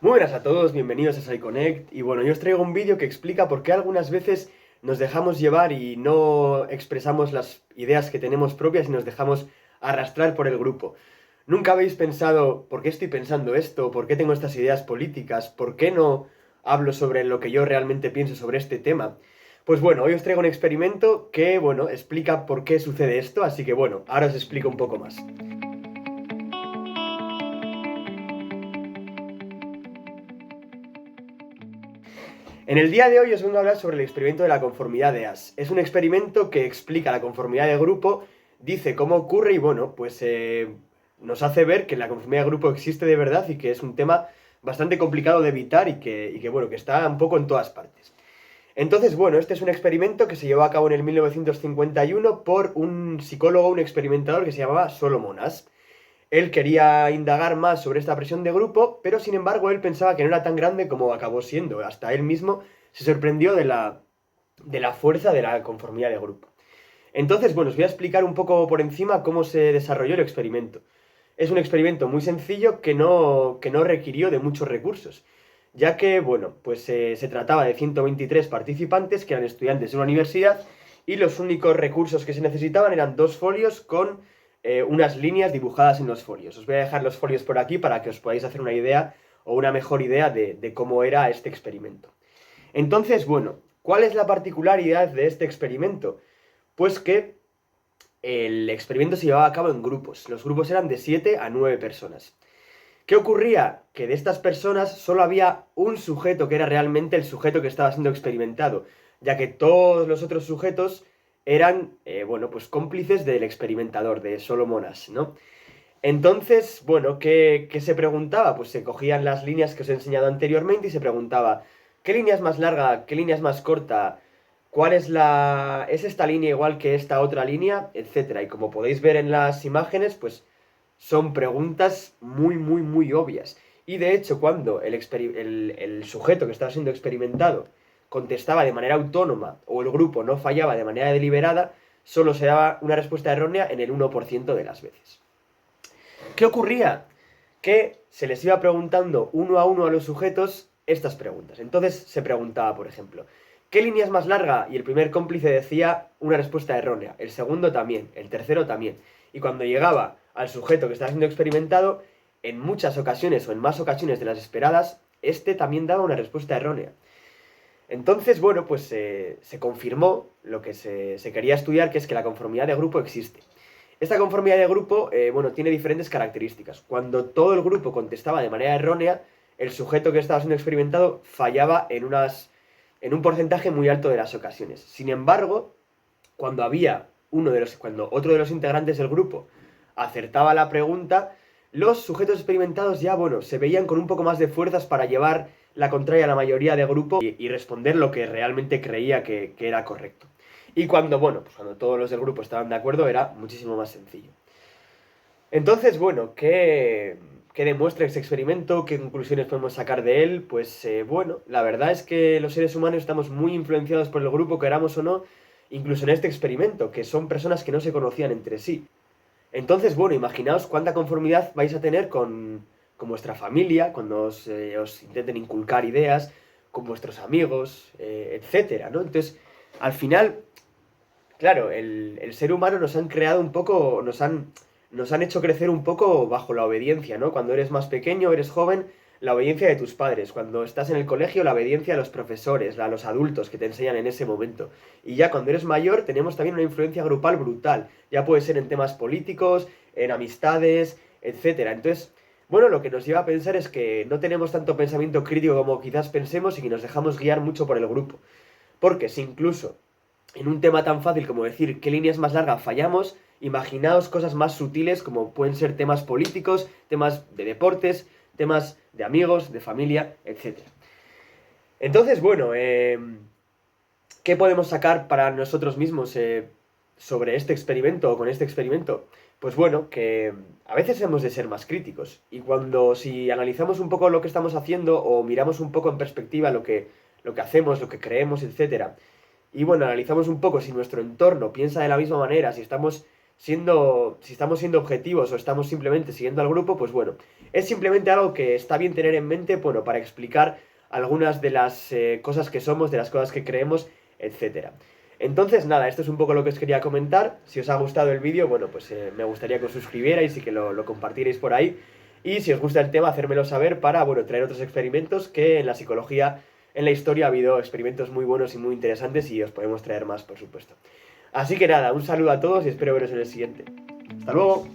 Muy buenas a todos, bienvenidos a SciConnect. Y bueno, yo os traigo un vídeo que explica por qué algunas veces nos dejamos llevar y no expresamos las ideas que tenemos propias y nos dejamos arrastrar por el grupo. ¿Nunca habéis pensado por qué estoy pensando esto? ¿Por qué tengo estas ideas políticas? ¿Por qué no hablo sobre lo que yo realmente pienso sobre este tema? Pues bueno, hoy os traigo un experimento que, bueno, explica por qué sucede esto, así que bueno, ahora os explico un poco más. En el día de hoy os vengo a hablar sobre el experimento de la conformidad de Ash. Es un experimento que explica la conformidad de grupo, dice cómo ocurre y bueno, pues nos hace ver que la conformidad de grupo existe de verdad y que es un tema bastante complicado de evitar y que bueno, que está un poco en todas partes. Entonces, bueno, este es un experimento que se llevó a cabo en el 1951 por un psicólogo, un experimentador que se llamaba Solomon Asch. Él quería indagar más sobre esta presión de grupo, pero sin embargo él pensaba que no era tan grande como acabó siendo. Hasta él mismo se sorprendió de la fuerza de la conformidad de grupo. Entonces, bueno, os voy a explicar un poco por encima cómo se desarrolló el experimento. Es un experimento muy sencillo que no requirió de muchos recursos, ya que, bueno, pues se trataba de 123 participantes que eran estudiantes de una universidad y los únicos recursos que se necesitaban eran dos folios con unas líneas dibujadas en los folios. Os voy a dejar los folios por aquí para que os podáis hacer una idea o una mejor idea de cómo era este experimento. Entonces, bueno, ¿cuál es la particularidad de este experimento? Pues que el experimento se llevaba a cabo en grupos. Los grupos eran de 7 a 9 personas. ¿Qué ocurría? Que de estas personas solo había un sujeto que era realmente el sujeto que estaba siendo experimentado, ya que todos los otros sujetos eran, bueno, pues cómplices del experimentador, de Solomon Asch, ¿no? Entonces, bueno, ¿qué se preguntaba? Pues se cogían las líneas que os he enseñado anteriormente y se preguntaba, ¿qué línea es más larga? ¿Qué línea es más corta? ¿Cuál es la... ¿Es esta línea igual que esta otra línea? Etcétera. Y como podéis ver en las imágenes, pues son preguntas muy, muy, muy obvias. Y de hecho, cuando el sujeto que estaba siendo experimentado contestaba de manera autónoma o el grupo no fallaba de manera deliberada, solo se daba una respuesta errónea en el 1% de las veces. ¿Qué ocurría? Que se les iba preguntando uno a los sujetos estas preguntas. Entonces se preguntaba, por ejemplo, ¿qué línea es más larga? Y el primer cómplice decía una respuesta errónea, el segundo también, el tercero también. Y cuando llegaba al sujeto que estaba siendo experimentado, en muchas ocasiones o en más ocasiones de las esperadas, este también daba una respuesta errónea. Entonces, bueno, pues se confirmó lo que se quería estudiar, que es que la conformidad de grupo existe. Esta conformidad de grupo, bueno, tiene diferentes características. Cuando todo el grupo contestaba de manera errónea, el sujeto que estaba siendo experimentado fallaba en un porcentaje muy alto de las ocasiones. Sin embargo, cuando otro de los integrantes del grupo acertaba la pregunta, los sujetos experimentados ya, bueno, se veían con un poco más de fuerzas para llevar la contraria a la mayoría de grupo y responder lo que realmente creía que era correcto. Y cuando, bueno, pues cuando todos los del grupo estaban de acuerdo era muchísimo más sencillo. Entonces, bueno, ¿qué demuestra ese experimento? ¿Qué conclusiones podemos sacar de él? Pues bueno, la verdad es que los seres humanos estamos muy influenciados por el grupo, queramos o no, incluso en este experimento, que son personas que no se conocían entre sí. Entonces, bueno, imaginaos cuánta conformidad vais a tener con vuestra familia, cuando os intenten inculcar ideas, con vuestros amigos, etcétera, ¿no? Entonces, al final, claro, el ser humano nos han creado un poco, nos han hecho crecer un poco bajo la obediencia, ¿no? Cuando eres más pequeño, eres joven, la obediencia de tus padres. Cuando estás en el colegio, la obediencia a los profesores, a los adultos que te enseñan en ese momento. Y ya cuando eres mayor, tenemos también una influencia grupal brutal. Ya puede ser en temas políticos, en amistades, etcétera. Entonces, bueno, lo que nos lleva a pensar es que no tenemos tanto pensamiento crítico como quizás pensemos y que nos dejamos guiar mucho por el grupo. Porque si incluso en un tema tan fácil como decir qué línea es más larga fallamos, imaginaos cosas más sutiles como pueden ser temas políticos, temas de deportes, temas de amigos, de familia, etcétera. Entonces, bueno, ¿qué podemos sacar para nosotros mismos sobre este experimento o con este experimento? Pues bueno, que a veces hemos de ser más críticos. Y si analizamos un poco lo que estamos haciendo o miramos un poco en perspectiva lo que hacemos, lo que creemos, etcétera, y bueno, analizamos un poco si nuestro entorno piensa de la misma manera, si estamos si estamos siendo objetivos o estamos simplemente siguiendo al grupo, pues bueno, es simplemente algo que está bien tener en mente, bueno, para explicar algunas de las cosas que somos, de las cosas que creemos, etcétera. Entonces, nada, esto es un poco lo que os quería comentar. Si os ha gustado el vídeo, bueno, pues me gustaría que os suscribierais y que lo compartierais por ahí. Y si os gusta el tema, hacérmelo saber para, bueno, traer otros experimentos que en la psicología, en la historia ha habido experimentos muy buenos y muy interesantes y os podemos traer más, por supuesto. Así que nada, un saludo a todos y espero veros en el siguiente. ¡Hasta luego!